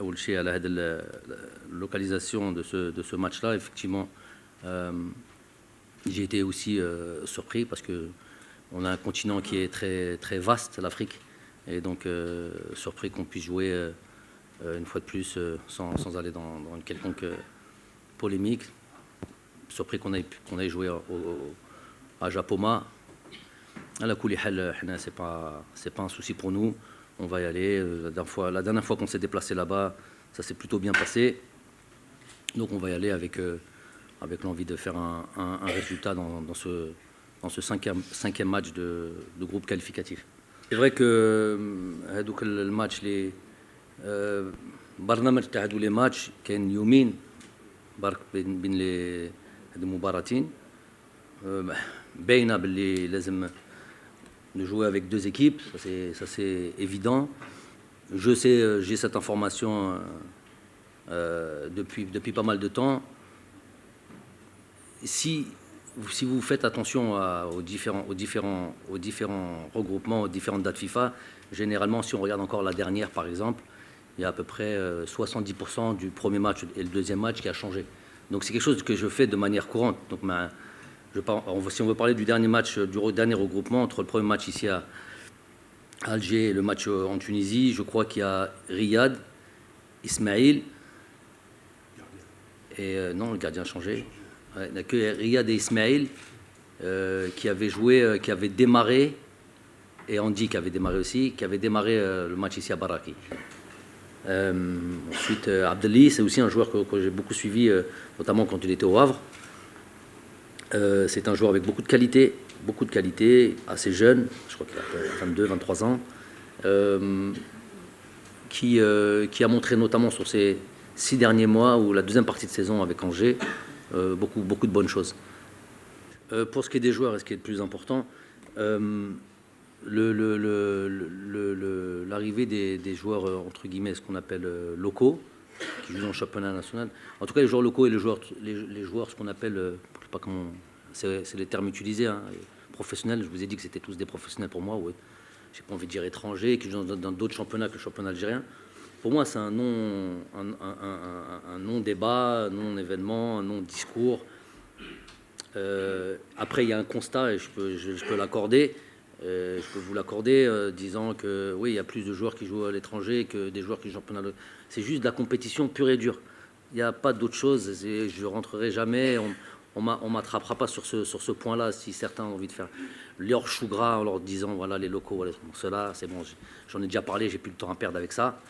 أول شيء على هذه اللocalisation de ce match-là, effectivement, j'ai été aussi surpris parce que on a un continent qui est très, très vaste, l'Afrique, et donc surpris qu'on puisse jouer une fois de plus sans aller dans une quelconque polémique. Surpris qu'on ait joué à Japoma. À la Koulihal, c'est pas un souci pour nous. On va y aller. La dernière fois qu'on s'est déplacé là-bas, ça s'est plutôt bien passé. Donc on va y aller avec l'envie de faire un résultat dans ce cinquième match de groupe qualificatif. C'est vrai que le match, les برنامج تاع هادو لي ماتش كاين يومين برك بين لي هاد المباراتين باينه باللي لازم de jouer avec deux équipes, ça c'est évident. Je sais, j'ai cette information depuis pas mal de temps. Si vous faites attention aux différents regroupements, aux différentes dates FIFA, généralement, si on regarde encore la dernière, par exemple, il y a à peu près 70% du premier match et le deuxième match qui a changé. Donc c'est quelque chose que je fais de manière courante. Donc si on veut parler du dernier match, du dernier regroupement, entre le premier match ici à Alger et le match en Tunisie, je crois qu'il y a Riyad, Ismail, et non, le gardien a changé. Ouais, il n'y a que Riyad et Ismail qui avaient joué, qui avaient démarré, et Andy qui avait démarré aussi, qui avait démarré le match ici à Baraki. Ensuite, Abdelli, c'est aussi un joueur que j'ai beaucoup suivi, notamment quand il était au Havre. C'est un joueur avec beaucoup de qualité, assez jeune, je crois qu'il a 22, 23 ans, qui a montré notamment sur ces 6 derniers mois ou la deuxième partie de saison avec Angers, beaucoup de bonnes choses. Pour ce qui est des joueurs et ce qui est le plus important, l'arrivée des joueurs, entre guillemets, ce qu'on appelle locaux, qui jouent dans le championnat national. En tout cas, les joueurs locaux et les joueurs ce qu'on appelle, je sais pas comment, c'est les termes utilisés, hein, professionnels. Je vous ai dit que c'était tous des professionnels pour moi. Ouais. J'ai pas envie de dire étrangers, qui jouent dans d'autres championnats que le championnat algérien. Pour moi, c'est un non-débat, un non-événement, un non-discours. Après, il y a un constat, et je peux l'accorder. Je peux vous l'accorder, disant que oui, il y a plus de joueurs qui jouent à l'étranger que des joueurs qui jouent au championnat. C'est juste de la compétition pure et dure. Il n'y a pas d'autre chose. Je ne rentrerai jamais. On m'attrapera pas sur ce point-là si certains ont envie de faire leur chou gras en leur disant voilà les locaux, voilà, cela, c'est bon. J'en ai déjà parlé, j'ai plus le temps à perdre avec ça.